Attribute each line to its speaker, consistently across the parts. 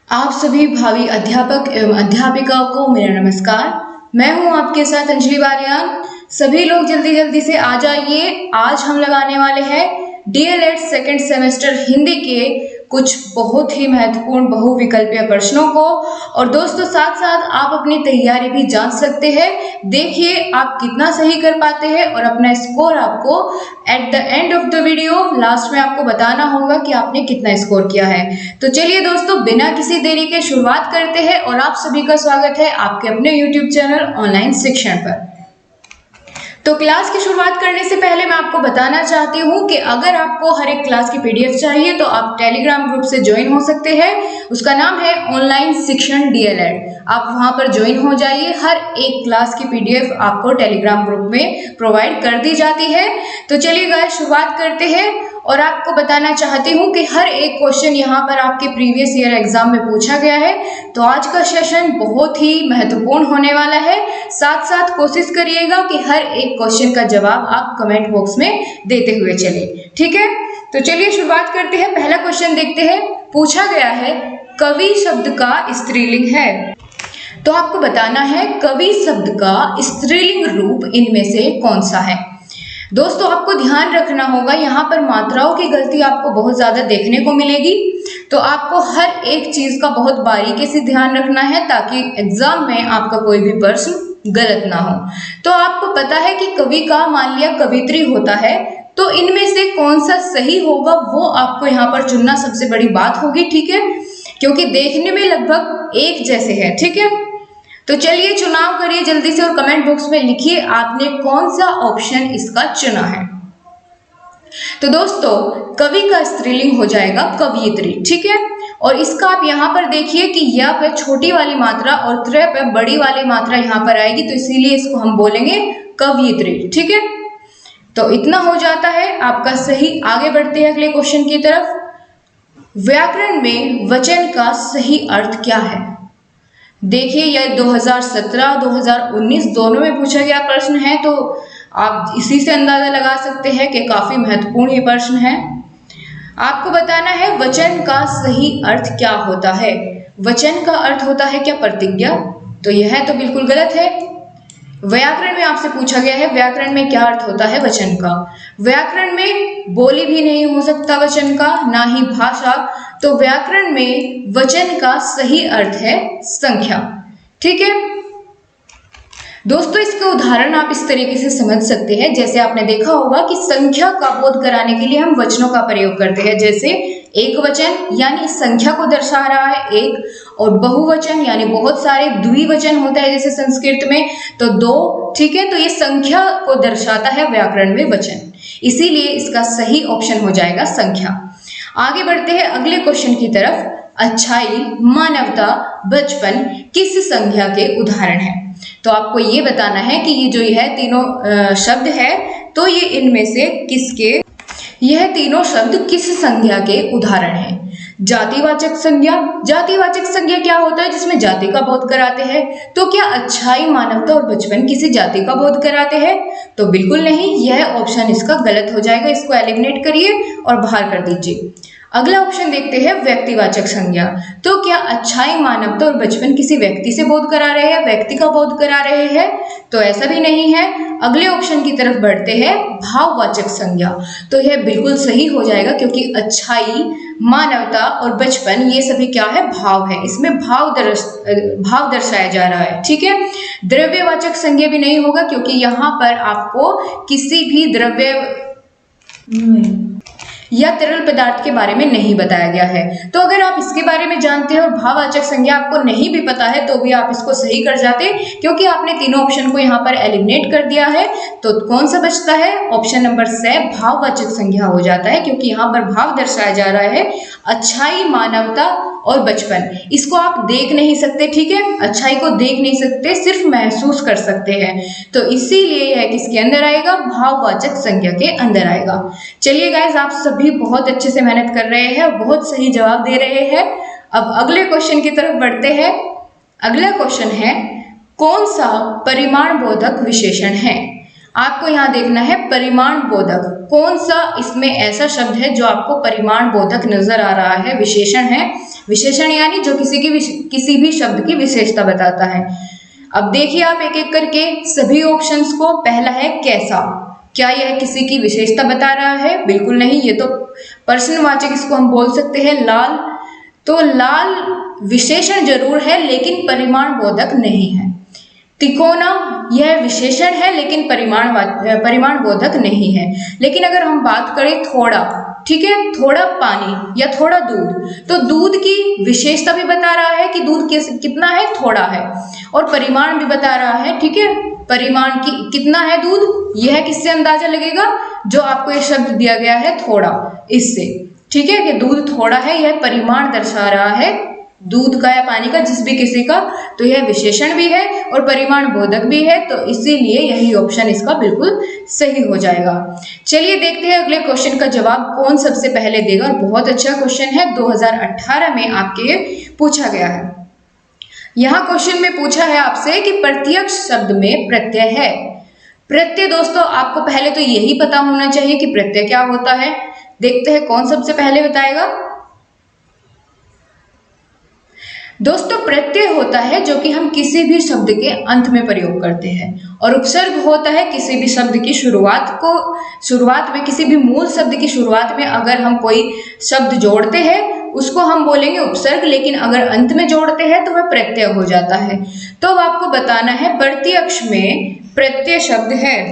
Speaker 1: आप सभी भावी अध्यापक एवं अध्यापिकाओं को मेरा नमस्कार। मैं हूं आपके साथ अंजलि बालियान। सभी लोग जल्दी जल्दी से आ जाइए। आज हम लगाने वाले हैं डीएलएड सेकंड सेमेस्टर हिंदी के कुछ बहुत ही महत्वपूर्ण बहुविकल्पीय प्रश्नों को। और दोस्तों साथ साथ आप अपनी तैयारी भी जांच सकते हैं। देखिए आप कितना सही कर पाते हैं और अपना स्कोर आपको at the end of the video last में आपको बताना होगा कि आपने कितना स्कोर किया है। तो चलिए दोस्तों बिना किसी देरी के शुरुआत करते हैं और आप सभी का स्वागत है आपके अपने यूट्यूब चैनल ऑनलाइन शिक्षण पर। तो क्लास की शुरुआत करने से पहले मैं आपको बताना चाहती हूँ कि अगर आपको हर एक क्लास की पीडीएफ चाहिए तो आप टेलीग्राम ग्रुप से ज्वाइन हो सकते हैं। उसका नाम है ऑनलाइन शिक्षण डीएलएड। आप वहां पर ज्वाइन हो जाइए। हर एक क्लास की पीडीएफ आपको टेलीग्राम ग्रुप में प्रोवाइड कर दी जाती है। तो चलिए गाइस शुरुआत करते हैं और आपको बताना चाहती हूँ कि हर एक क्वेश्चन यहाँ पर आपके प्रीवियस ईयर एग्जाम में पूछा गया है। तो आज का सेशन बहुत ही महत्वपूर्ण होने वाला है। साथ साथ कोशिश करिएगा कि हर एक क्वेश्चन का जवाब आप कमेंट बॉक्स में देते हुए चले, ठीक है। तो चलिए शुरुआत करते हैं। पहला क्वेश्चन देखते हैं। पूछा गया है कवि शब्द का स्त्रीलिंग है। तो आपको बताना है कवि शब्द का स्त्रीलिंग रूप इनमें से कौन सा है। दोस्तों आपको ध्यान रखना होगा, यहाँ पर मात्राओं की गलती आपको बहुत ज्यादा देखने को मिलेगी। तो आपको हर एक चीज का बहुत बारीकी से ध्यान रखना है ताकि एग्जाम में आपका कोई भी प्रश्न गलत ना हो। तो आपको पता है कि कवि का मान लिया कवित्री होता है, तो इनमें से कौन सा सही होगा वो आपको यहाँ पर चुनना सबसे बड़ी बात होगी, ठीक है, क्योंकि देखने में लगभग एक जैसे है, ठीक है। तो चलिए चुनाव करिए जल्दी से और कमेंट बॉक्स में लिखिए आपने कौन सा ऑप्शन इसका चुना है। तो दोस्तों कवि का स्त्रीलिंग हो जाएगा कवयित्री, ठीक है। और इसका आप यहाँ पर देखिए कि य पे छोटी वाली मात्रा और त्र पे बड़ी वाली मात्रा यहाँ पर आएगी, तो इसीलिए इसको हम बोलेंगे कवयित्री, ठीक है। तो इतना हो जाता है आपका सही। आगे बढ़ते हैं अगले क्वेश्चन की तरफ। व्याकरण में वचन का सही अर्थ क्या है। देखिए यह 2017-2019 दोनों में पूछा गया प्रश्न है, तो आप इसी से अंदाजा लगा सकते हैं कि काफी महत्वपूर्ण ये प्रश्न है। आपको बताना है वचन का सही अर्थ क्या होता है। वचन का अर्थ होता है क्या प्रतिज्ञा, तो यह तो बिल्कुल गलत है। व्याकरण में आपसे पूछा गया है व्याकरण में क्या अर्थ होता है वचन का। व्याकरण में बोली भी नहीं हो सकता वचन का, ना ही भाषा। तो व्याकरण में वचन का सही अर्थ है संख्या, ठीक है। दोस्तों इसका उदाहरण आप इस तरीके से समझ सकते हैं, जैसे आपने देखा होगा कि संख्या का बोध कराने के लिए हम वचनों का प्रयोग करते हैं। जैसे एक वचन यानी संख्या को दर्शा रहा है एक, और बहुवचन यानी बहुत सारे, द्विवचन होता है जैसे संस्कृत में तो दो, ठीक है। तो ये संख्या को दर्शाता है व्याकरण में वचन, इसीलिए इसका सही ऑप्शन हो जाएगा संख्या। आगे बढ़ते हैं अगले क्वेश्चन की तरफ। अच्छाई, मानवता, बचपन किस संज्ञा के उदाहरण हैं। तो आपको ये बताना है कि ये जो यह तीनों शब्द है तो ये इनमें से किसके, यह तीनों शब्द किस संज्ञा के उदाहरण हैं। जातिवाचक संज्ञा। जातिवाचक संज्ञा क्या होता है, जिसमें जाति का बोध कराते हैं। तो क्या अच्छाई, मानवता और बचपन किसी जाति का बोध कराते हैं, तो बिल्कुल नहीं, यह ऑप्शन इसका गलत हो जाएगा। इसको एलिमिनेट करिए और बाहर कर दीजिए। अगला ऑप्शन देखते हैं व्यक्तिवाचक संज्ञा। तो क्या अच्छाई, मानवता और बचपन किसी व्यक्ति से बोध करा रहे हैं, व्यक्ति का बोध करा रहे हैं, तो ऐसा भी नहीं है। अगले ऑप्शन की तरफ बढ़ते हैं भाववाचक संज्ञा। तो यह बिल्कुल सही हो जाएगा क्योंकि अच्छाई, मानवता और बचपन ये सभी क्या है, भाव है। इसमें भाव दर्शाया जा रहा है, ठीक है। द्रव्यवाचक संज्ञा भी नहीं होगा क्योंकि यहाँ पर आपको किसी भी द्रव्य या तरल पदार्थ के बारे में नहीं बताया गया है। तो अगर आप इसके बारे में जानते हैं और भाववाचक संज्ञा आपको नहीं भी पता है तो भी आप इसको सही कर जाते, क्योंकि आपने तीनों ऑप्शन को यहाँ पर एलिमिनेट कर दिया है। तो कौन सा बचता है, ऑप्शन नंबर से भाववाचक संज्ञा हो जाता है, क्योंकि यहाँ पर भाव दर्शाया जा रहा है। अच्छाई, मानवता और बचपन, इसको आप देख नहीं सकते, ठीक है। अच्छाई को देख नहीं सकते, सिर्फ महसूस कर सकते हैं। तो इसीलिए यह किसके अंदर आएगा, भाववाचक संज्ञा के अंदर आएगा। चलिए गाइस आप सभी बहुत अच्छे से मेहनत कर रहे हैं, बहुत सही जवाब दे रहे हैं। अब अगले क्वेश्चन की तरफ बढ़ते हैं। अगला क्वेश्चन है कौन सा परिमाण बोधक विशेषण है। आपको यहाँ देखना है परिमाण बोधक, कौन सा इसमें ऐसा शब्द है जो आपको परिमाण बोधक नजर आ रहा है, विशेषण है, विशेषण यानी जो किसी भी शब्द की विशेषता बताता है। अब देखिए आप एक एक करके सभी ऑप्शंस को। पहला है कैसा, क्या यह किसी की विशेषता बता रहा है? बिल्कुल नहीं, ये तो प्रश्नवाचक इसको हम बोल सकते हैं। लाल, तो लाल विशेषण जरूर है लेकिन परिमाण बोधक नहीं है। तिकोना, यह विशेषण है लेकिन परिमाण बोधक नहीं है। लेकिन अगर हम बात करें थोड़ा, ठीक है, थोड़ा पानी या थोड़ा दूध, तो दूध की विशेषता भी बता रहा है कि दूध कितना है, थोड़ा है, और परिमाण भी बता रहा है, ठीक है, परिमाण की कितना है दूध, यह किससे अंदाजा लगेगा, जो आपको ये शब्द दिया गया है थोड़ा, इससे, ठीक है, कि दूध थोड़ा है, यह परिमाण दर्शा रहा है दूध का या पानी का, जिस भी किसी का, तो यह विशेषण भी है और परिमाण बोधक भी है, तो इसीलिए यही ऑप्शन इसका बिल्कुल सही हो जाएगा। चलिए देखते हैं अगले क्वेश्चन का जवाब कौन सबसे पहले देगा। और बहुत अच्छा क्वेश्चन है, 2018 में आपके पूछा गया है। यहाँ क्वेश्चन में पूछा है आपसे कि प्रत्यक्ष शब्द में प्रत्यय है। प्रत्यय दोस्तों आपको पहले तो यही पता होना चाहिए कि प्रत्यय क्या होता है। देखते हैं कौन सबसे पहले बताएगा। दोस्तों प्रत्यय होता है जो कि हम किसी भी शब्द के अंत में प्रयोग करते हैं, और उपसर्ग होता है किसी भी शब्द की शुरुआत में, किसी भी मूल शब्द की शुरुआत में अगर हम कोई शब्द जोड़ते हैं उसको हम बोलेंगे उपसर्ग, लेकिन अगर अंत में जोड़ते हैं तो वह प्रत्यय हो जाता है। तो अब आपको बताना है प्रत्यक्ष में प्रत्यय शब्द है।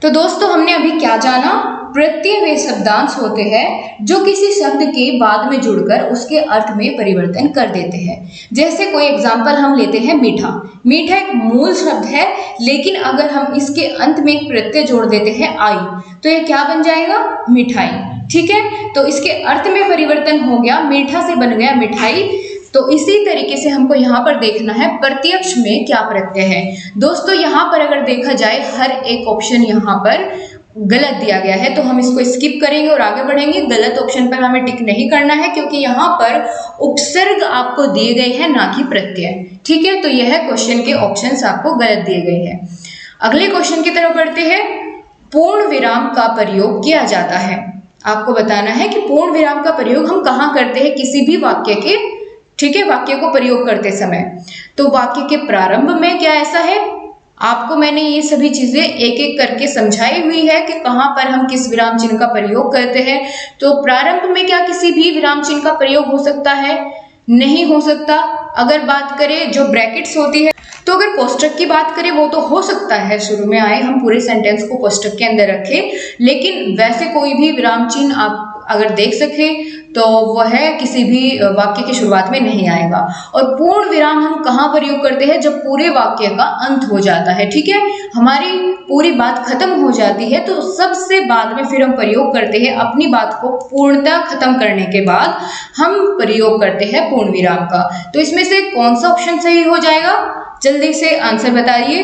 Speaker 1: तो दोस्तों हमने अभी क्या जाना, प्रत्यय वे शब्दांश होते हैं जो किसी शब्द के बाद में जुड़कर उसके अर्थ में परिवर्तन कर देते हैं। जैसे कोई एग्जांपल हम लेते हैं मीठा। मीठा एक मूल शब्द है, लेकिन अगर हम इसके अंत में एक प्रत्यय जोड़ देते हैं आई, तो ये क्या बन जाएगा, मिठाई, ठीक है। तो इसके अर्थ में परिवर्तन हो गया, मीठा से बन गया मिठाई। तो इसी तरीके से हमको यहाँ पर देखना है प्रत्यक्ष में क्या प्रत्यय है। दोस्तों यहाँ पर अगर देखा जाए हर एक ऑप्शन यहाँ पर गलत दिया गया है, तो हम इसको स्किप करेंगे और आगे बढ़ेंगे। गलत ऑप्शन पर हमें टिक नहीं करना है, क्योंकि यहाँ पर उपसर्ग आपको दिए गए हैं ना कि प्रत्यय, ठीक है। तो यह क्वेश्चन के ऑप्शंस आपको गलत दिए गए हैं। अगले क्वेश्चन की तरफ बढ़ते हैं। पूर्ण विराम का प्रयोग किया जाता है। आपको बताना है कि पूर्ण विराम का प्रयोग हम कहाँ करते हैं किसी भी वाक्य के, ठीक है, वाक्य को प्रयोग करते समय। तो वाक्य के प्रारंभ में क्या ऐसा है, आपको मैंने ये सभी चीजें एक एक करके समझाई हुई है कि कहाँ पर हम किस विराम चिन्ह का प्रयोग करते हैं। तो प्रारंभ में क्या किसी भी विराम चिन्ह का प्रयोग हो सकता है, नहीं हो सकता। अगर बात करें जो ब्रैकेट्स होती है, तो अगर कोष्टक की बात करें वो तो हो सकता है, शुरू में आए हम पूरे सेंटेंस को कोष्टक के अंदर रखें, लेकिन वैसे कोई भी विराम चिन्ह आप अगर देख सके तो वह किसी भी वाक्य की शुरुआत में नहीं आएगा। और पूर्ण विराम हम कहाँ प्रयोग करते हैं, जब पूरे वाक्य का अंत हो जाता है, ठीक है, हमारी पूरी बात खत्म हो जाती है, तो सबसे बाद में फिर हम प्रयोग करते हैं, अपनी बात को पूर्णतः खत्म करने के बाद हम प्रयोग करते हैं पूर्ण विराम का। तो इसमें से कौन सा ऑप्शन सही हो जाएगा, जल्दी से आंसर बताइए।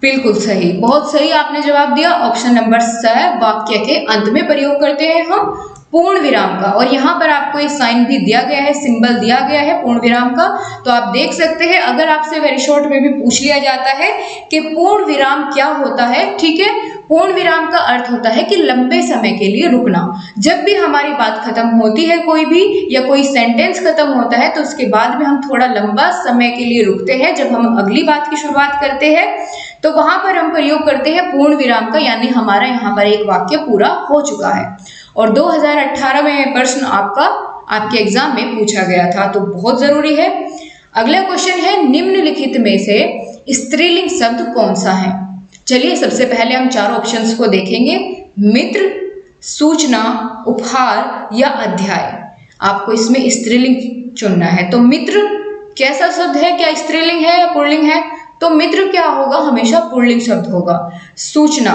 Speaker 1: बिल्कुल सही, बहुत सही आपने जवाब दिया। ऑप्शन नंबर स, वाक्य के अंत में प्रयोग करते हैं हम पूर्ण विराम का। और यहाँ पर आपको ये साइन भी दिया गया है, सिंबल दिया गया है पूर्ण विराम का, तो आप देख सकते हैं। अगर आपसे वेरी शॉर्ट में भी पूछ लिया जाता है कि पूर्ण विराम क्या होता है, ठीक है, पूर्ण विराम का अर्थ होता है कि लंबे समय के लिए रुकना। जब भी हमारी बात खत्म होती है कोई भी, या कोई सेंटेंस खत्म होता है, तो उसके बाद में हम थोड़ा लंबा समय के लिए रुकते हैं। जब हम अगली बात की शुरुआत करते हैं तो वहां पर हम प्रयोग करते हैं पूर्ण विराम का, यानी हमारा यहाँ पर एक वाक्य पूरा हो चुका है। और 2018 में प्रश्न आपके एग्जाम में पूछा गया था, तो बहुत जरूरी है। अगला क्वेश्चन है, निम्नलिखित में से स्त्रीलिंग शब्द कौन सा है। चलिए सबसे पहले हम चार ऑप्शंस को देखेंगे, मित्र, सूचना, उपहार या अध्याय। आपको इसमें स्त्रीलिंग चुनना है। तो मित्र कैसा शब्द है, क्या स्त्रीलिंग है या पुल्लिंग है, तो मित्र क्या होगा, हमेशा पुल्लिंग शब्द होगा। सूचना,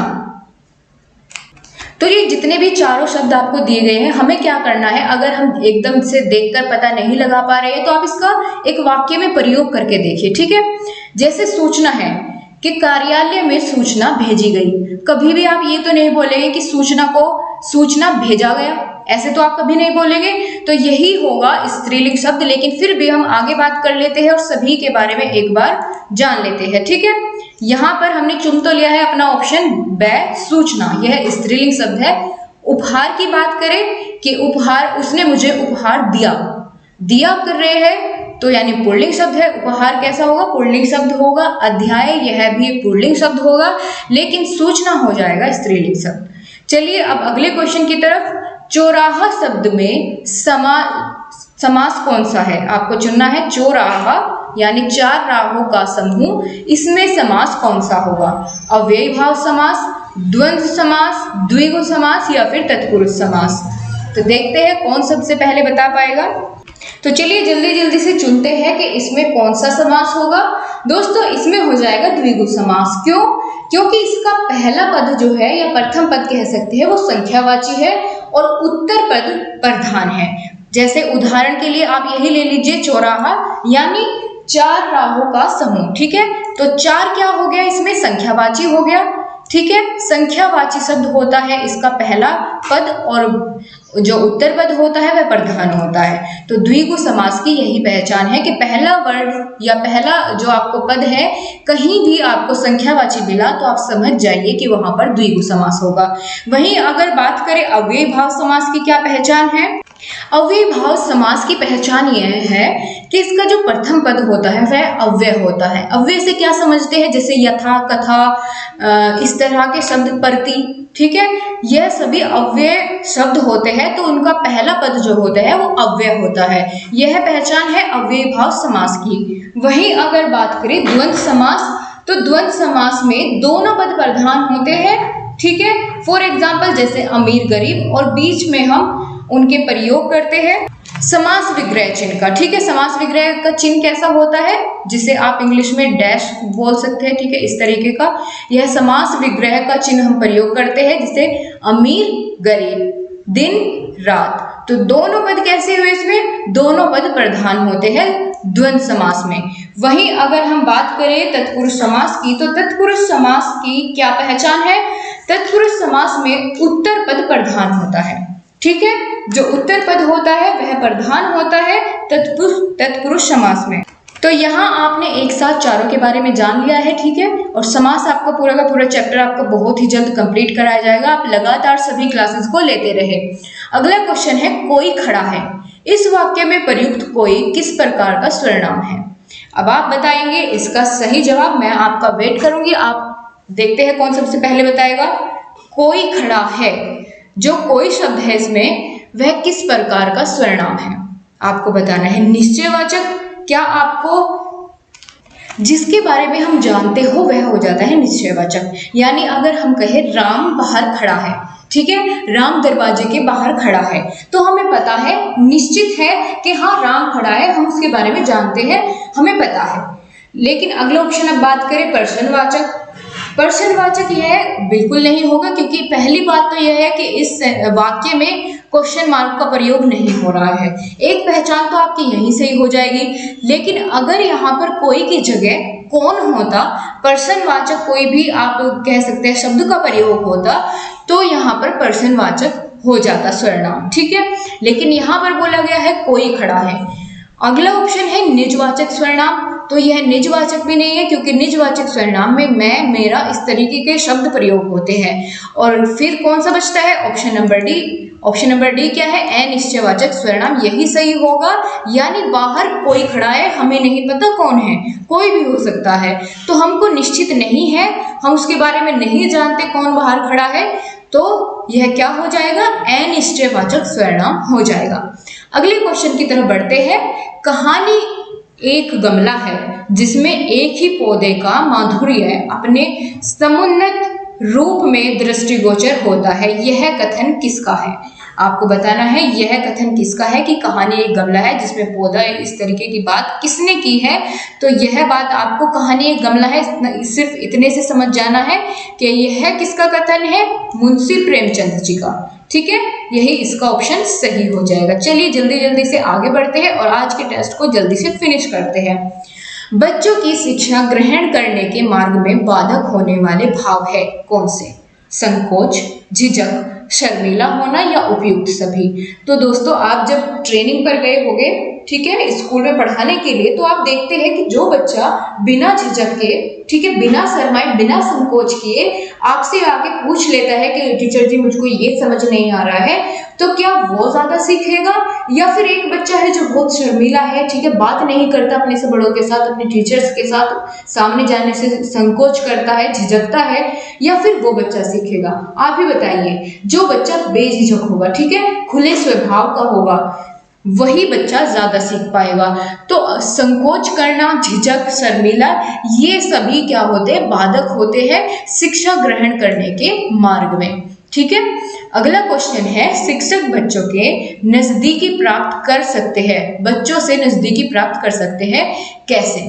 Speaker 1: तो ये जितने भी चारों शब्द आपको दिए गए हैं, हमें क्या करना है, अगर हम एकदम से देखकर पता नहीं लगा पा रहे हैं तो आप इसका एक वाक्य में प्रयोग करके देखिए, ठीक है। जैसे सूचना है कि कार्यालय में सूचना भेजी गई, कभी भी आप ये तो नहीं बोलेंगे कि सूचना भेजा गया, ऐसे तो आप कभी नहीं बोलेंगे। तो यही होगा स्त्रीलिंग शब्द, लेकिन फिर भी हम आगे बात कर लेते हैं और सभी के बारे में एक बार जान लेते हैं, ठीक है। यहाँ पर हमने चुन तो लिया है अपना ऑप्शन ब, सूचना, यह स्त्रीलिंग शब्द है। उपहार की बात करें कि उपहार, उसने मुझे उपहार दिया, दिया कर रहे हैं तो यानी पुल्लिंग शब्द है। उपहार कैसा होगा? पुल्लिंग शब्द होगा। अध्याय, यह भी पुल्लिंग शब्द होगा, लेकिन सूचना हो जाएगा स्त्रीलिंग शब्द। चलिए अब अगले क्वेश्चन की तरफ। चौराहा शब्द में समास कौन सा है? आपको चुनना है। चौराहा यानी चार राहों का समूह, इसमें समास कौन सा होगा? अव्ययी भाव समास, द्वंद्व समास, द्विगु समास या फिर तत्पुरुष समास? तो देखते हैं कौन सबसे पहले बता पाएगा। तो चलिए जल्दी जल्दी से चुनते हैं कि इसमें कौन सा समास होगा। दोस्तों इसमें हो जाएगा द्विगु समास। क्यों? क्योंकि इसका पहला पद जो है या प्रथम पद कह सकते हैं वो संख्यावाची है और उत्तर पद प्रधान है। जैसे उदाहरण के लिए आप यही ले लीजिए, चौराहा यानी चार राहों का समूह। ठीक है, तो चार क्या हो गया? इसमें संख्यावाची हो गया। ठीक है, संख्यावाची शब्द होता है इसका पहला पद और जो उत्तर पद होता है वह प्रधान होता है। तो द्विगु समास की यही पहचान है कि पहला वर्ड या पहला जो आपको पद है कहीं भी आपको संख्यावाची मिला तो आप समझ जाइए कि वहां पर द्विगु समास होगा। वहीं अगर बात करें अव्ययी भाव समास की क्या पहचान है? अव्ययी भाव समास की पहचान यह है कि इसका जो प्रथम पद होता है वह अव्यय होता है। अव्यय से क्या समझते हैं? जैसे यथा, कथा, इस तरह के शब्द, प्रति। ठीक है, यह सभी अव्यय शब्द होते हैं तो उनका पहला पद जो होता है वो अव्यय होता है। यह पहचान है अव्ययी भाव समास की। वहीं अगर बात करें द्वंद्व समास, तो द्वंद्व समास में दोनों पद प्रधान होते हैं। ठीक है, फॉर एग्जाम्पल जैसे अमीर गरीब, और बीच में हम उनके प्रयोग करते हैं समास विग्रह चिन्ह का। ठीक है, समास विग्रह का चिन्ह कैसा होता है? जिसे आप इंग्लिश में डैश बोल सकते हैं। ठीक है, इस तरीके का यह समास विग्रह का चिन्ह हम प्रयोग करते हैं, जिसे अमीर गरीब, दिन रात। तो दोनों पद कैसे हुए? इसमें दोनों पद प्रधान होते हैं द्वंद्व समास में। वहीं अगर हम बात करें तत्पुरुष समास की, तो तत्पुरुष समास की क्या पहचान है? तत्पुरुष समास में उत्तर पद प्रधान होता है। ठीक है, जो उत्तर पद होता है वह प्रधान होता है तत्पुरुष समास में। तो यहाँ आपने एक साथ चारों के बारे में जान लिया है। ठीक है, और समास आपका पूरा का पूरा चैप्टर आपका बहुत ही जल्द कंप्लीट कराया जाएगा। आप लगातार सभी क्लासेस को लेते रहे। अगला क्वेश्चन है, कोई खड़ा है। इस वाक्य में प्रयुक्त कोई किस प्रकार का सर्वनाम है? अब आप बताएंगे इसका सही जवाब। मैं आपका वेट करूंगी। आप देखते हैं कौन सबसे पहले बताएगा। कोई खड़ा है, जो कोई शब्द है इसमें वह किस प्रकार का सर्वनाम है आपको बताना है। निश्चयवाचक, क्या आपको जिसके बारे में हम जानते हो वह हो जाता है निश्चयवाचक। यानी अगर हम कहें राम बाहर खड़ा है, ठीक है, राम दरवाजे के बाहर खड़ा है, तो हमें पता है, निश्चित है कि हाँ राम खड़ा है, हम उसके बारे में जानते हैं, हमें पता है। लेकिन अगला ऑप्शन अब बात करें प्रश्नवाचक। प्रश्नवाचक यह बिल्कुल नहीं होगा, क्योंकि पहली बात तो यह है कि इस वाक्य में क्वेश्चन मार्क का प्रयोग नहीं हो रहा है। एक पहचान तो आपकी यहीं से ही हो जाएगी। लेकिन अगर यहाँ पर कोई की जगह कौन होता, प्रश्नवाचक कोई भी आप कह सकते हैं शब्द का प्रयोग होता, तो यहाँ पर प्रश्नवाचक हो जाता सर्वनाम। ठीक है, लेकिन यहाँ पर बोला गया है कोई खड़ा है। अगला ऑप्शन है निजवाचक सर्वनाम। तो यह निजवाचक भी नहीं है, क्योंकि निजवाचक सर्वनाम में मैं, मेरा, इस तरीके के शब्द प्रयोग होते हैं। और फिर कौन सा बचता है? Option number D. Option number D क्या है? अनिश्चयवाचक सर्वनाम, यही सही होगा। यानी बाहर कोई खड़ा है, हमें नहीं पता कौन है, कोई भी हो सकता है, तो हमको निश्चित नहीं है, हम उसके बारे में नहीं जानते कौन बाहर खड़ा है, तो यह क्या हो जाएगा? अनिश्चयवाचक सर्वनाम हो जाएगा। अगले क्वेश्चन की तरफ बढ़ते हैं। कहानी एक गमला है जिसमें एक ही पौधे का माधुर्य अपने समुन्नत रूप में दृष्टिगोचर होता है, यह कथन किसका है? आपको बताना है यह कथन किसका है कि कहानी एक गमला है जिसमें पौधा है, इस तरीके की बात किसने की है। तो यह बात आपको कहानी एक गमला है सिर्फ इतने से समझ जाना है कि यह किसका कथन है? मुंशी प्रेमचंद जी का। ठीक है, यही इसका ऑप्शन सही हो जाएगा। चलिए जल्दी जल्दी से आगे बढ़ते हैं और आज के टेस्ट को जल्दी से फिनिश करते हैं। बच्चों की शिक्षा ग्रहण करने के मार्ग में बाधक होने वाले भाव है कौन से? संकोच, झिझक, शर्मीला होना या उपयुक्त सभी? तो दोस्तों आप जब ट्रेनिंग पर गए होंगे, ठीक है, स्कूल में पढ़ाने के लिए, तो आप देखते हैं कि जो बच्चा बिना झिझक के ठीक है, बिना शर्माए बिना संकोच किए आपसे आके पूछ लेता है कि टीचर जी मुझको ये समझ नहीं आ रहा है, तो क्या वो ज्यादा सीखेगा या फिर एक बच्चा है जो बहुत शर्मीला है, ठीक है, बात नहीं करता अपने से बड़ों के साथ, अपने टीचर्स के साथ सामने जाने से संकोच करता है, झिझकता है, या फिर वो बच्चा सीखेगा? आप ही बताइए। जो बच्चा बेझिझक होगा, ठीक है, खुले स्वभाव का होगा, वही बच्चा ज्यादा सीख पाएगा। तो संकोच करना, झिझक, शर्मीला, ये सभी क्या होते हैं? बाधक होते हैं शिक्षा ग्रहण करने के मार्ग में। ठीक है, अगला क्वेश्चन है, शिक्षक बच्चों के नजदीकी प्राप्त कर सकते हैं, बच्चों से नजदीकी प्राप्त कर सकते हैं कैसे?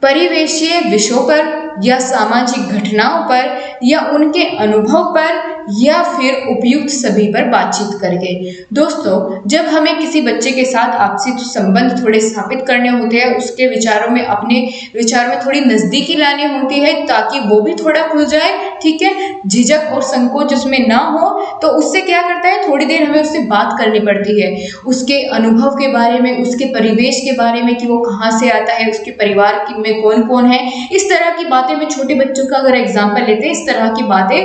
Speaker 1: परिवेशीय विषयों पर या सामाजिक घटनाओं पर या उनके अनुभव पर या फिर उपयुक्त सभी पर बातचीत करके। दोस्तों, जब हमें किसी बच्चे के साथ आपसी संबंध थोड़े स्थापित करने होते हैं, उसके विचारों में, अपने विचार में थोड़ी नजदीकी लानी होती है ताकि वो भी थोड़ा खुल जाए, ठीक है, झिझक और संकोच उसमें ना हो, तो उससे क्या करता है, थोड़ी देर हमें उससे बात करनी पड़ती है, उसके अनुभव के बारे में, उसके परिवेश के बारे में कि वो कहाँ से आता है, उसके परिवार में कौन कौन है, इस तरह की बातें में छोटे बच्चों का अगर एग्जाम्पल लेते हैं, इस तरह की बातें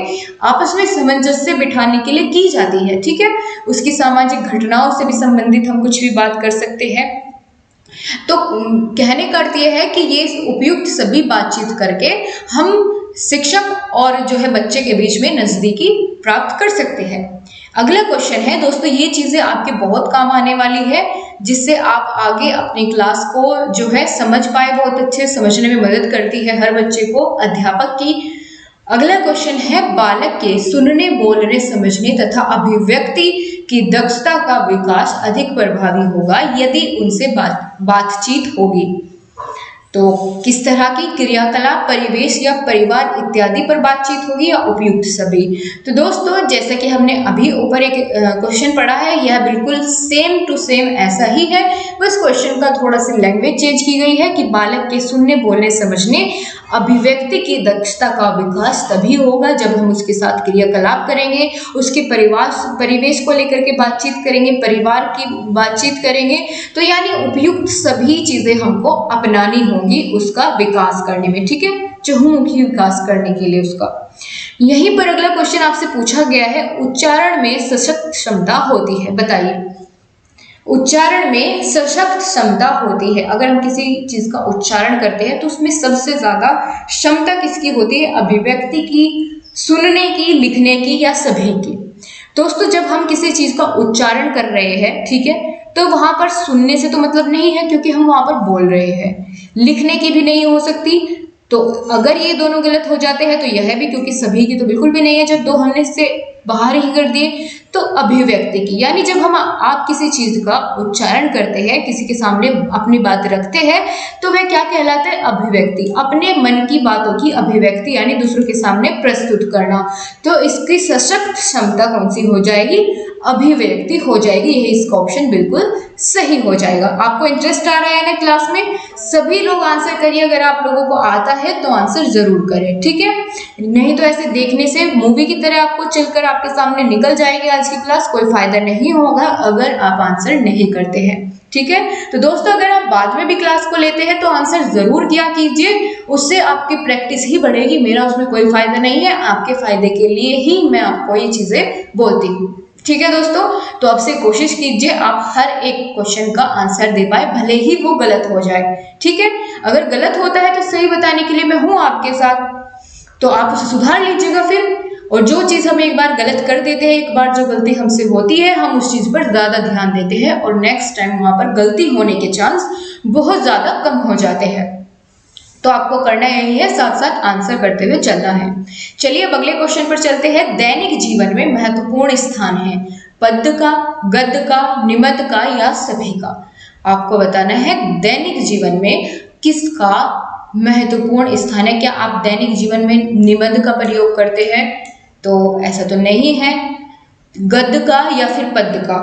Speaker 1: आपस में सामंजस्य बिठाने के लिए की जाती है। ठीक है, उसकी सामाजिक घटनाओं से भी संबंधित हम कुछ भी बात कर सकते हैं। तो कहने का अर्थ यह है कि ये उपयुक्त सभी बातचीत करके हम शिक्षक और जो है बच्चे के बीच में नजदीकी प्राप्त कर सकते हैं। अगला क्वेश्चन है दोस्तों, ये चीजें आपके बहुत काम आने वाली है, जिससे आप आगे अपनी क्लास को जो है समझ पाए, बहुत अच्छे समझने में मदद करती है हर बच्चे को, अध्यापक की। अगला क्वेश्चन है, बालक के सुनने, बोलने, समझने तथा अभिव्यक्ति की दक्षता का विकास अधिक प्रभावी होगा यदि उनसे बातचीत होगी। तो किस तरह की क्रियाकलाप, परिवेश या परिवार इत्यादि पर बातचीत होगी या उपयुक्त सभी? तो दोस्तों, जैसे कि हमने अभी ऊपर एक क्वेश्चन पढ़ा है, यह बिल्कुल सेम टू सेम ऐसा ही है, बस क्वेश्चन का थोड़ा सी लैंग्वेज चेंज की गई है कि बालक के सुनने, बोलने, समझने, अभिव्यक्ति की दक्षता का विकास तभी होगा जब हम उसके साथ क्रियाकलाप करेंगे, उसके परिवेश को लेकर के बातचीत करेंगे, परिवार की बातचीत करेंगे, तो यानी उपयुक्त सभी चीजें हमको अपनानी होंगी उसका विकास करने में। ठीक है, चहुमुखी विकास करने के लिए उसका। यहीं पर अगला क्वेश्चन आपसे पूछा गया है, उच्चारण में सशक्त क्षमता होती है, बताइए। उच्चारण में सशक्त क्षमता होती है, अगर हम किसी चीज का उच्चारण करते हैं तो उसमें सबसे ज्यादा क्षमता किसकी होती है? अभिव्यक्ति की, सुनने की, लिखने की, या सभी की? दोस्तों, जब हम किसी चीज का उच्चारण कर रहे हैं, ठीक है, तो वहां पर सुनने से तो मतलब नहीं है क्योंकि हम वहां पर बोल रहे हैं, लिखने की भी नहीं हो सकती, तो अगर ये दोनों गलत हो जाते हैं तो यह भी, क्योंकि सभी की तो बिल्कुल भी नहीं है, जब दो हमने इससे बाहर ही कर दिए। तो अभिव्यक्ति की, यानी जब हम आप किसी चीज का उच्चारण करते हैं, किसी के सामने अपनी बात रखते हैं, तो वह क्या कहलाता है? अभिव्यक्ति, अपने मन की बातों की अभिव्यक्ति, यानी दूसरों के सामने प्रस्तुत करना। तो इसकी सशक्त क्षमता कौन सी हो जाएगी? अभिव्यक्ति हो जाएगी। यही इसका ऑप्शन बिल्कुल सही हो जाएगा। आपको इंटरेस्ट आ रहा है ना क्लास में? सभी लोग आंसर करिए, अगर आप लोगों को आता है तो आंसर जरूर करें, ठीक है, नहीं तो ऐसे देखने से मूवी की तरह आपको चलकर आपके सामने निकल जाएगी आज की क्लास, कोई फायदा नहीं होगा अगर आप आंसर नहीं करते हैं। ठीक है, तो दोस्तों, अगर आप बाद में भी क्लास को लेते हैं तो आंसर जरूर किया कीजिए, उससे आपकी प्रैक्टिस ही बढ़ेगी, मेरा उसमें कोई फायदा नहीं है, आपके फायदे के लिए ही मैं आपको ये चीजें बोलती हूँ। ठीक है दोस्तों, तो अब से कोशिश कीजिए आप हर एक क्वेश्चन का आंसर दे पाए, भले ही वो गलत हो जाए। ठीक है, अगर गलत होता है तो सही बताने के लिए मैं हूं आपके साथ, तो आप उसे सुधार लीजिएगा फिर। और जो चीज हम एक बार गलत कर देते हैं, एक बार जो गलती हमसे होती है, हम उस चीज पर ज्यादा ध्यान देते हैं और नेक्स्ट टाइम वहां पर गलती होने के चांस बहुत ज्यादा कम हो जाते हैं। तो आपको करना यही है, साथ साथ आंसर करते हुए चलना है। चलिए अब अगले क्वेश्चन पर चलते हैं। दैनिक जीवन में महत्वपूर्ण स्थान है पद्य का, गद्य का, निबंध का या सभी का? आपको बताना है दैनिक जीवन में किसका महत्वपूर्ण स्थान है। क्या आप दैनिक जीवन में निबंध का प्रयोग करते हैं? तो ऐसा तो नहीं है। गद्य का या फिर पद्य का?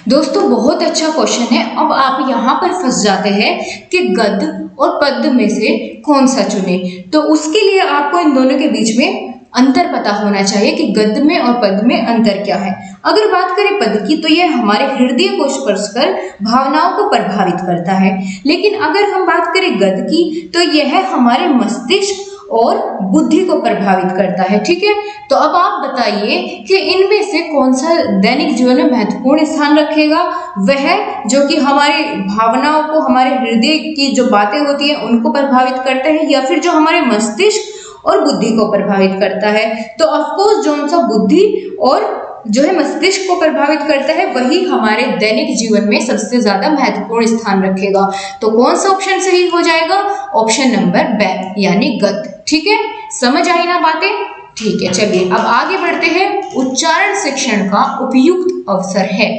Speaker 1: दोस्तों, बहुत अच्छा क्वेश्चन है। अब आप यहाँ पर फंस जाते हैं कि गद्य और पद्य में से कौन सा चुने, तो उसके लिए आपको इन दोनों के बीच में अंतर पता होना चाहिए कि गद्य में और पद्य में अंतर क्या है। अगर बात करें पद्य की तो यह हमारे हृदय को स्पर्श कर भावनाओं को प्रभावित करता है, लेकिन अगर हम बात करें गद्य की तो यह हमारे मस्तिष्क और बुद्धि को प्रभावित करता है। ठीक है, तो अब आप बताइए कि इनमें से कौन सा दैनिक जीवन में महत्वपूर्ण स्थान रखेगा। वह जो कि हमारी भावनाओं को, हमारे हृदय की जो बातें होती हैं उनको प्रभावित करता है, या फिर जो हमारे मस्तिष्क और बुद्धि को प्रभावित करता है। तो ऑफकोर्स जो सा बुद्धि और जो है मस्तिष्क को प्रभावित करता है वही हमारे दैनिक जीवन में सबसे ज्यादा महत्वपूर्ण स्थान रखेगा। तो कौन सा ऑप्शन सही हो जाएगा? ऑप्शन नंबर बी यानी गद्य। ठीक है, समझ आई ना बातें? ठीक है, चलिए अब आगे बढ़ते हैं। उच्चारण शिक्षण का उपयुक्त अवसर है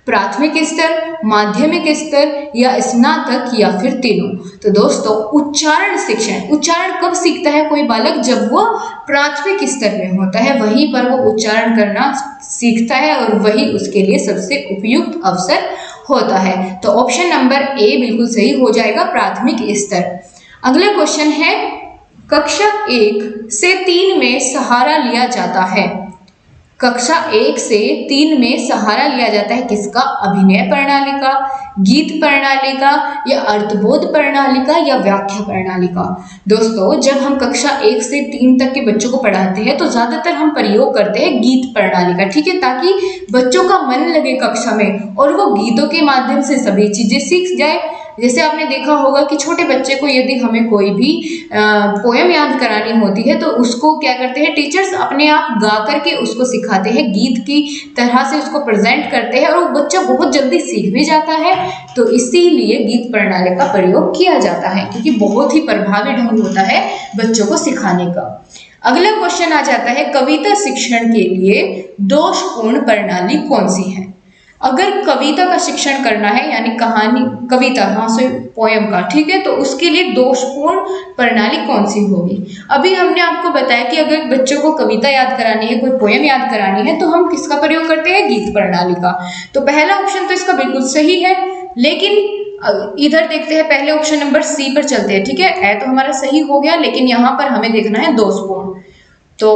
Speaker 1: प्राथमिक स्तर, माध्यमिक स्तर या स्नातक या फिर तीनों। तो दोस्तों उच्चारण शिक्षण, उच्चारण कब सीखता है कोई बालक? जब वो प्राथमिक स्तर में होता है, वहीं पर वो उच्चारण करना सीखता है और वही उसके लिए सबसे उपयुक्त अवसर होता है। तो ऑप्शन नंबर ए बिल्कुल सही हो जाएगा, प्राथमिक स्तर। अगला क्वेश्चन है, कक्षा 1 से 3 में सहारा लिया जाता है। कक्षा 1 से 3 में सहारा लिया जाता है किसका? अभिनय प्रणाली का, गीत प्रणाली का, या अर्थबोध प्रणाली का, या व्याख्या प्रणाली का। दोस्तों जब हम कक्षा 1 से 3 तक के बच्चों को पढ़ाते हैं तो ज्यादातर हम प्रयोग करते हैं गीत प्रणाली का। ठीक है, ताकि बच्चों का मन लगे कक्षा में और वो गीतों के माध्यम से सभी चीजें सीख जाए। जैसे आपने देखा होगा कि छोटे बच्चे को यदि हमें कोई भी पोयम याद करानी होती है तो उसको क्या करते हैं टीचर्स, अपने आप गा करके उसको सिखाते हैं, गीत की तरह से उसको प्रेजेंट करते हैं और वो बच्चा बहुत जल्दी सीख भी जाता है। तो इसीलिए गीत प्रणाली का प्रयोग किया जाता है क्योंकि बहुत ही प्रभावी ढंग होता है बच्चों को सिखाने का। अगला क्वेश्चन आ जाता है, कविता शिक्षण के लिए दोषपूर्ण प्रणाली कौन सी है? अगर कविता का शिक्षण करना है यानी कहानी, कविता, हाँ से पोयम का, ठीक है, तो उसके लिए दोषपूर्ण प्रणाली कौन सी होगी? अभी हमने आपको बताया कि अगर बच्चों को कविता याद करानी है, कोई पोयम याद करानी है तो हम किसका प्रयोग करते हैं? गीत प्रणाली का। तो पहला ऑप्शन तो इसका बिल्कुल सही है, लेकिन इधर देखते हैं, पहले ऑप्शन नंबर सी पर चलते हैं। ठीक है, ए तो हमारा सही हो गया, लेकिन यहाँ पर हमें देखना है दोषपूर्ण। तो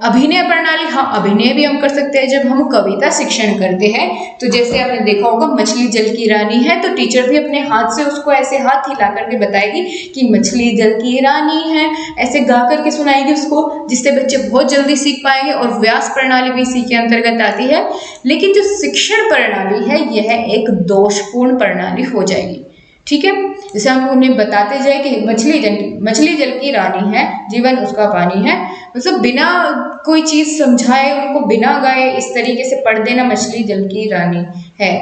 Speaker 1: अभिनय प्रणाली, हाँ अभिनय भी हम कर सकते हैं जब हम कविता शिक्षण करते हैं। तो जैसे आपने देखा होगा मछली जल की रानी है, तो टीचर भी अपने हाथ से उसको ऐसे हाथ हिला करके बताएगी कि मछली जल की रानी है, ऐसे गा करके सुनाएगी उसको, जिससे बच्चे बहुत जल्दी सीख पाएंगे। और व्यास प्रणाली भी इसी के अंतर्गत आती है। लेकिन जो शिक्षण प्रणाली है यह एक दोषपूर्ण प्रणाली हो जाएगी। ठीक है, जैसे हम उन्हें बताते जाए कि मछली जल की रानी है, जीवन उसका पानी है, मतलब बिना कोई चीज समझाए, उनको बिना गाए इस तरीके से पढ़ देना, मछली जल की रानी है,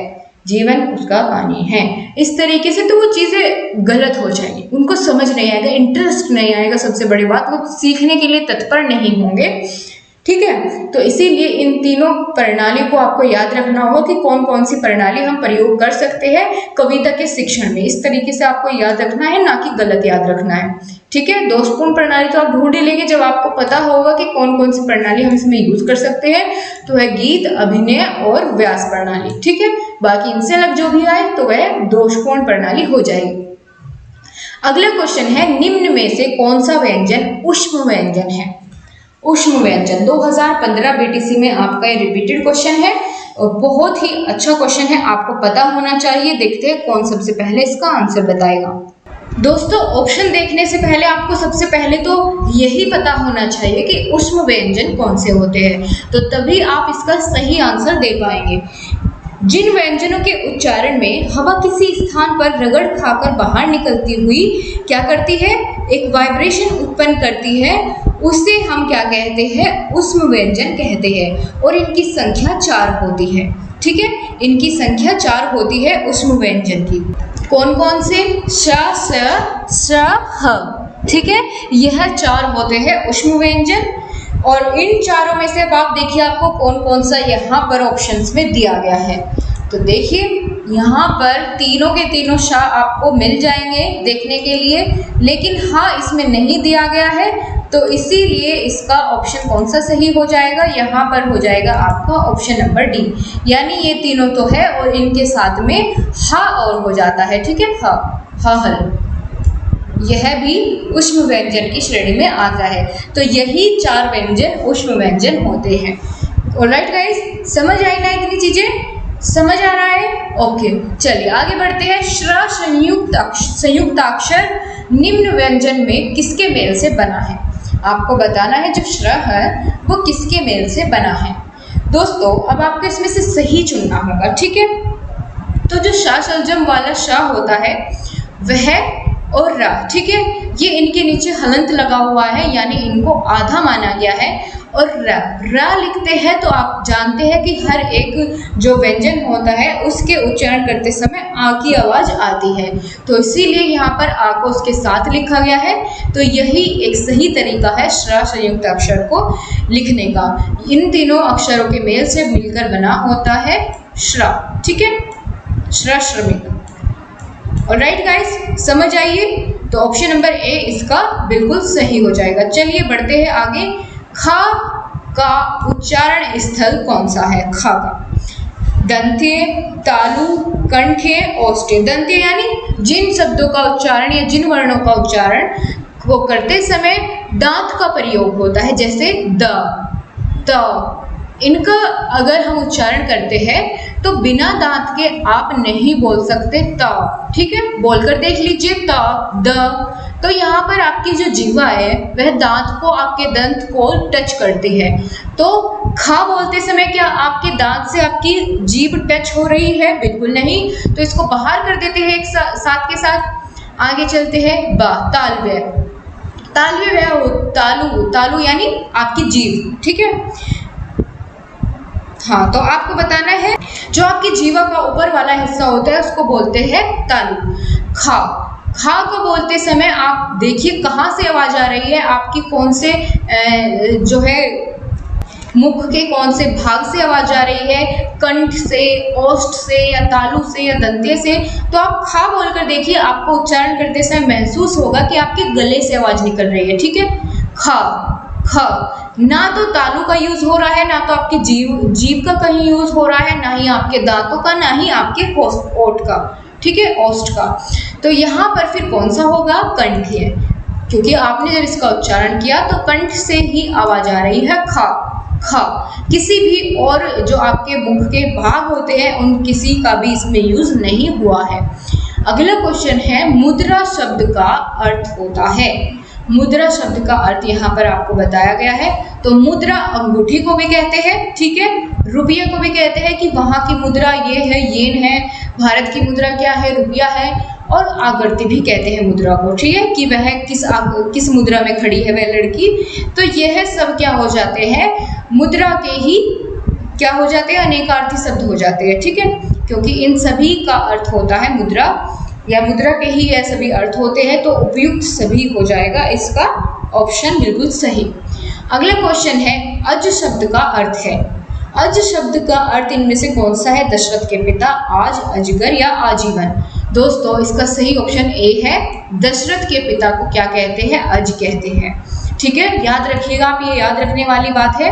Speaker 1: जीवन उसका पानी है, इस तरीके से, तो वो चीजें गलत हो जाएगी, उनको समझ नहीं आएगा, इंटरेस्ट नहीं आएगा। सबसे बड़ी बात, वो सीखने के लिए तत्पर नहीं होंगे। ठीक है, तो इसीलिए इन तीनों प्रणाली को आपको याद रखना होगा कि कौन कौन सी प्रणाली हम प्रयोग कर सकते हैं कविता के शिक्षण में। इस तरीके से आपको याद रखना है, ना कि गलत याद रखना है। ठीक है, दोषपूर्ण प्रणाली तो आप ढूंढ ही लेंगे जब आपको पता होगा कि कौन कौन सी प्रणाली हम इसमें यूज कर सकते हैं। तो है गीत, अभिनय और व्यास प्रणाली। ठीक है, बाकी इनसे अलग जो भी आए तो वह दोषपूर्ण प्रणाली हो जाएगी। अगला क्वेश्चन है, निम्न में से कौन सा व्यंजन ऊष्म व्यंजन है? ऊष्म व्यंजन 2015 बीटीसी में आपका ये रिपीटेड क्वेश्चन है और बहुत ही अच्छा क्वेश्चन है, आपको पता होना चाहिए। देखते हैं कौन सबसे पहले इसका आंसर बताएगा। दोस्तों ऑप्शन देखने से पहले आपको सबसे पहले तो यही पता होना चाहिए कि ऊष्म व्यंजन कौन से होते हैं, तो तभी आप इसका सही आंसर दे पाएंगे। जिन व्यंजनों के उच्चारण में हवा किसी स्थान पर रगड़ खाकर बाहर निकलती हुई क्या करती है? एक वाइब्रेशन उत्पन्न करती है, उसे हम क्या कहते हैं? ऊष्म व्यंजन कहते हैं। और इनकी संख्या 4 होती है। ठीक है, इनकी संख्या 4 होती है ऊष्म व्यंजन की। कौन कौन से? श, स, ह। ठीक है, यह 4 होते हैं ऊष्म व्यंजन। और इन चारों में से अब आप देखिए आपको कौन कौन सा यहाँ पर ऑप्शंस में दिया गया है। तो देखिए यहाँ पर तीनों के तीनों श आपको मिल जाएंगे देखने के लिए, लेकिन हाँ इसमें नहीं दिया गया है, तो इसीलिए इसका ऑप्शन कौन सा सही हो जाएगा? यहाँ पर हो जाएगा आपका ऑप्शन नंबर डी, यानी ये तीनों तो है और इनके साथ में हा और हो जाता है। ठीक है, हा, हल। यह भी ऊष्म व्यंजन की श्रेणी में आता है। तो यही 4 व्यंजन ऊष्म व्यंजन होते हैं। ऑलराइट गाइस, समझ आई ना इतनी चीजें? समझ आ रहा है? ओके, चलिए आगे बढ़ते हैं। श्र संयुक्ताक्षर निम्न व्यंजन में किसके मेल से बना है? आपको बताना है जो श्र है वो किसके मेल से बना है। दोस्तों अब आपको इसमें से सही चुनना होगा, ठीक है। तो जो श शलजम वाला श होता है वह और र, ठीक है, ये इनके नीचे हलंत लगा हुआ है, यानी इनको आधा माना गया है। और र लिखते हैं तो आप जानते हैं कि हर एक जो व्यंजन होता है उसके उच्चारण करते समय आ की आवाज आती है, तो इसीलिए यहाँ पर आ को उसके साथ लिखा गया है। तो यही एक सही तरीका है श्र संयुक्त अक्षर को लिखने का। इन तीनों अक्षरों के मेल से मिलकर बना होता है श्र, ठीक है, श्र श्रमिक। ऑलराइट गाइस, समझ आइए। तो ऑप्शन नंबर ए इसका बिल्कुल सही हो जाएगा। चलिए बढ़ते हैं आगे। ख का उच्चारण स्थल कौन सा है? ख का दंत्य, तालु, कंठ्य, औष्ठ्य। दंत्य यानी जिन शब्दों का उच्चारण या जिन वर्णों का उच्चारण वो करते समय दांत का प्रयोग होता है, जैसे द, त, इनका अगर हम उच्चारण करते हैं तो बिना दांत के आप नहीं बोल सकते त, ठीक है। बोलकर देख लीजिए त, द। तो यहाँ पर आपकी जो जीवा है वह दांत को, आपके दंत को टच करती है। तो खा बोलते समय क्या आपके दांत से आपकी जीभ टच हो रही है? बिल्कुल नहीं। तो इसको बाहर कर देते हैं एक साथ के साथ। आगे चलते हैं बा, तालव्य। तालव्य तालु, तालु यानी आपकी जीभ, ठीक है। हाँ, तो आपको बताना है जो आपकी जीवा का ऊपर वाला हिस्सा होता है उसको बोलते हैं तालु। खा, खा को बोलते समय आप देखिए कहाँ से आवाज आ रही है, आपकी कौन से जो है मुख के कौन से भाग से आवाज आ रही है, कंठ से, ओष्ठ से, या तालु से, या दंत्य से। तो आप खा बोलकर देखिए, आपको उच्चारण करते समय महसूस होगा कि आपके गले से आवाज निकल रही है, ठीक है। खा, ख, ना तो तालु का यूज हो रहा है, ना तो आपकी जीभ का कहीं यूज हो रहा है, ना ही आपके दांतों का, ना ही आपके ओठ का, ठीक है, ओष्ठ का। तो यहाँ पर फिर कौन सा होगा? कंठ्य, क्योंकि आपने जब इसका उच्चारण किया तो कंठ से ही आवाज आ रही है खा, खा। किसी भी और जो आपके मुख के भाग होते हैं उन किसी का भी इसमें यूज नहीं हुआ है। अगला क्वेश्चन है, मुद्रा शब्द का अर्थ होता है। मुद्रा शब्द का अर्थ यहाँ पर आपको बताया गया है। तो मुद्रा अंगूठी को भी कहते हैं, ठीक है, रुपये को भी कहते हैं कि वहाँ की मुद्रा ये है, येन है, भारत की मुद्रा क्या है, रुपया है, और आकृति भी कहते हैं मुद्रा को, ठीक है, कि वह किस मुद्रा में खड़ी है वह लड़की। तो यह सब क्या हो जाते हैं? मुद्रा के ही क्या हो जाते हैं? अनेकार्थी शब्द हो जाते हैं, ठीक है, क्योंकि इन सभी का अर्थ होता है मुद्रा, या मुद्रा के ही यह सभी अर्थ होते हैं। तो उपयुक्त सभी हो जाएगा इसका ऑप्शन बिल्कुल सही। अगला क्वेश्चन है, अज शब्द का अर्थ है। अज शब्द का अर्थ इनमें से कौन सा है? दशरथ के पिता, आज, अजगर या आजीवन। दोस्तों इसका सही ऑप्शन ए है। दशरथ के पिता को क्या कहते हैं? अज कहते हैं, ठीक है, याद रखिएगा आप, ये याद रखने वाली बात है।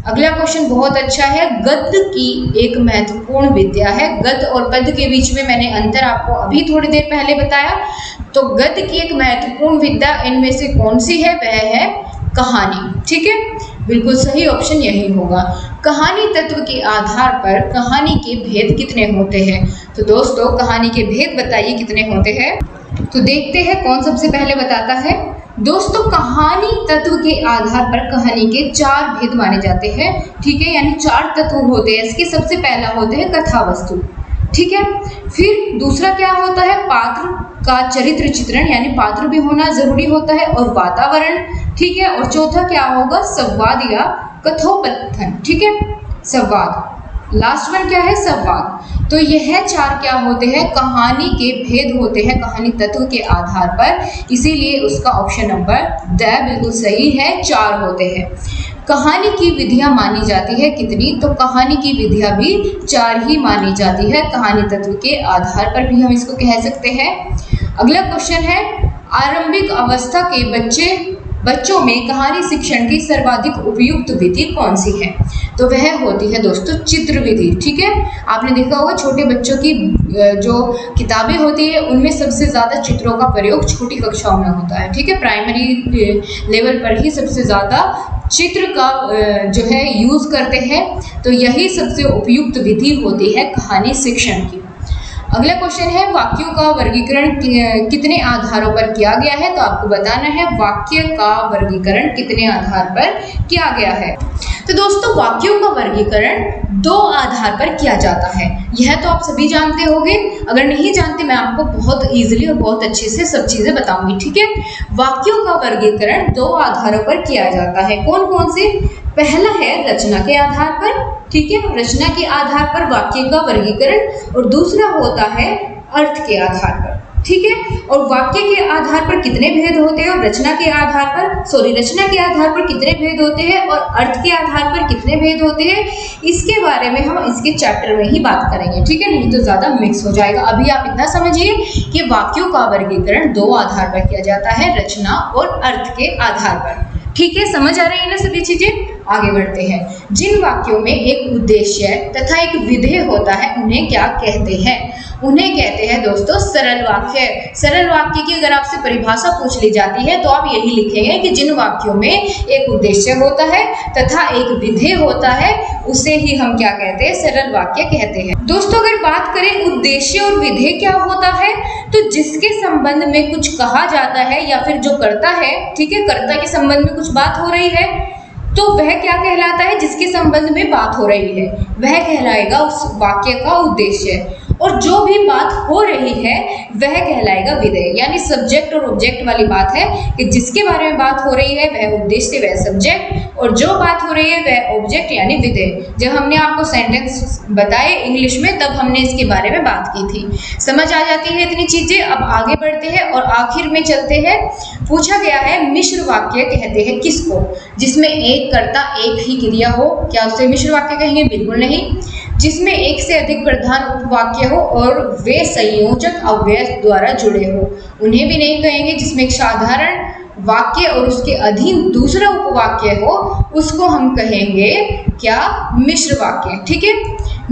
Speaker 1: अगला क्वेश्चन बहुत अच्छा है। गद्य की एक महत्वपूर्ण विद्या है। गद्य और पद्य के बीच में मैंने अंतर आपको अभी थोड़ी देर पहले बताया। तो गद्य की एक महत्वपूर्ण विद्या इनमें से कौन सी है? वह है कहानी, ठीक है, बिल्कुल सही ऑप्शन यही होगा। कहानी तत्व के आधार पर कहानी के भेद कितने होते हैं? तो दोस्तों कहानी के भेद बताइए कितने होते हैं। तो देखते हैं कौन सबसे पहले बताता है। दोस्तों कहानी तत्व के आधार पर कहानी के 4 भेद माने जाते हैं, ठीक है, यानी 4 तत्व होते हैं इसके। सबसे पहला होते हैं कथा वस्तु, ठीक है। फिर दूसरा क्या होता है? पात्र का चरित्र चित्रण, यानी पात्र भी होना जरूरी होता है, और वातावरण, ठीक है। और चौथा क्या होगा? संवाद या कथोपकथन, ठीक है, संवाद। लास्ट वन क्या है? संवाद। तो यह 4 क्या होते हैं? कहानी के भेद होते हैं कहानी तत्व के आधार पर, इसीलिए उसका ऑप्शन नंबर ड बिल्कुल सही है, 4 होते हैं। कहानी की विधियां मानी जाती है कितनी? तो कहानी की विधियां भी 4 ही मानी जाती है, कहानी तत्व के आधार पर भी हम इसको कह सकते हैं। अगला क्वेश्चन है, आरंभिक अवस्था के बच्चे बच्चों में कहानी शिक्षण की सर्वाधिक उपयुक्त विधि कौन सी है? तो वह होती है दोस्तों चित्र विधि। ठीक है, आपने देखा होगा छोटे बच्चों की जो किताबें होती है उनमें सबसे ज़्यादा चित्रों का प्रयोग छोटी कक्षाओं में होता है। ठीक है, प्राइमरी लेवल पर ही सबसे ज़्यादा चित्र का जो है यूज़ करते हैं। तो यही सबसे उपयुक्त विधि होती है कहानी शिक्षण की। अगला क्वेश्चन है वाक्यों का वर्गीकरण कितने आधारों पर किया गया है? तो आपको बताना है वाक्य का वर्गीकरण कितने आधार पर किया गया है। तो दोस्तों वाक्यों का वर्गीकरण 2 आधार पर किया जाता है। यह तो आप सभी जानते होंगे, अगर नहीं जानते मैं आपको बहुत इजीली और बहुत अच्छे से सब चीजें बताऊंगी। ठीक है, वाक्यों का वर्गीकरण 2 आधारों पर किया जाता है। कौन कौन से? पहला है रचना के आधार पर। ठीक है, रचना के आधार पर वाक्य का वर्गीकरण, और दूसरा होता है अर्थ के आधार पर। ठीक है, और वाक्य के आधार पर कितने भेद होते हैं और रचना के आधार पर रचना के आधार पर कितने भेद होते हैं और अर्थ के आधार पर कितने भेद होते हैं, इसके बारे में हम इसके चैप्टर में ही बात करेंगे। ठीक है, नहीं तो ज्यादा मिक्स हो जाएगा। अभी आप इतना समझिए कि वाक्यों का वर्गीकरण 2 आधार पर किया जाता है, रचना और अर्थ के आधार पर। ठीक है, समझ आ रही है ना सभी चीजें? आगे बढ़ते हैं। जिन वाक्यों में एक उद्देश्य तथा एक विधेय होता है उन्हें क्या कहते हैं? उन्हें कहते हैं दोस्तों सरल वाक्य। सरल वाक्य की अगर आपसे परिभाषा पूछ ली जाती है तो आप यही लिखेंगे कि जिन वाक्यों में एक उद्देश्य होता है तथा एक विधेय होता है उसे ही हम क्या कहते हैं? सरल वाक्य कहते हैं। दोस्तों अगर बात करें उद्देश्य और विधेय क्या होता है, तो जिसके संबंध में कुछ कहा जाता है या फिर जो करता है, ठीक है, कर्ता के संबंध में कुछ बात हो रही है तो वह क्या कहलाता है? जिसके संबंध में बात हो रही है वह कहलाएगा उस वाक्य का उद्देश्य, और जो भी बात हो रही है वह कहलाएगा विधेय। यानी सब्जेक्ट और ऑब्जेक्ट वाली बात है कि जिसके बारे में बात हो रही है वह उद्देश्य, वह सब्जेक्ट, और जो बात हो रही है वह ऑब्जेक्ट यानी विधेय। जब हमने आपको सेंटेंस बताए इंग्लिश में तब हमने इसके बारे में बात की थी। समझ आ जाती है इतनी चीजें? अब आगे बढ़ते हैं और आखिर में चलते हैं। पूछा गया है मिश्र वाक्य कहते हैं किसको? जिसमें एक कर्ता एक ही क्रिया हो, क्या उसे मिश्र वाक्य कहेंगे? बिल्कुल नहीं। जिसमें एक से अधिक प्रधान उपवाक्य हो और वे संयोजक अव्यय द्वारा जुड़े हो, उन्हें भी नहीं कहेंगे। जिसमें एक साधारण वाक्य और उसके अधीन दूसरा उपवाक्य हो उसको हम कहेंगे क्या? मिश्र वाक्य। ठीक है,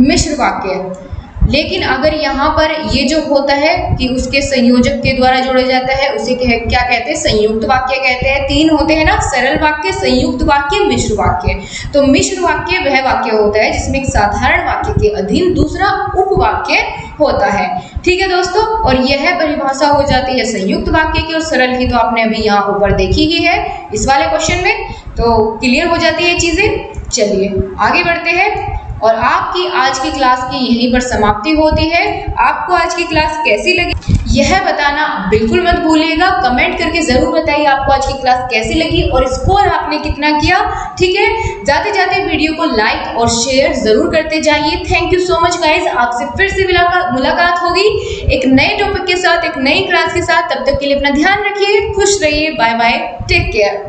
Speaker 1: मिश्र वाक्य। लेकिन अगर यहाँ पर ये जो होता है कि उसके संयोजक के द्वारा जोड़ा जाता है उसे क्या कहते हैं? संयुक्त वाक्य कहते हैं। 3 होते हैं ना, सरल वाक्य, संयुक्त वाक्य, मिश्र वाक्य। तो मिश्र वाक्य वह वाक्य होता है जिसमें एक साधारण वाक्य के अधीन दूसरा उपवाक्य होता है। ठीक है दोस्तों, और यह परिभाषा हो जाती है संयुक्त वाक्य की, और सरल की तो आपने अभी यहाँ ऊपर देखी ही है इस वाले क्वेश्चन में, तो क्लियर हो जाती है चीजें। चलिए आगे बढ़ते हैं, और आपकी आज की क्लास की यहीं पर समाप्ति होती है। आपको आज की क्लास कैसी लगी यह बताना बिल्कुल मत भूलिएगा। कमेंट करके जरूर बताइए आपको आज की क्लास कैसी लगी और स्कोर आपने कितना किया। ठीक है, जाते जाते वीडियो को लाइक और शेयर जरूर करते जाइए। Thank you so much guys. आपसे फिर से मुलाकात होगी एक नए टॉपिक के साथ, एक नई क्लास के साथ। तब तक के लिए अपना ध्यान रखिए, खुश रहिए, bye bye, take care.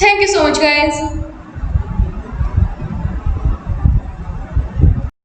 Speaker 1: Thank you so much guys.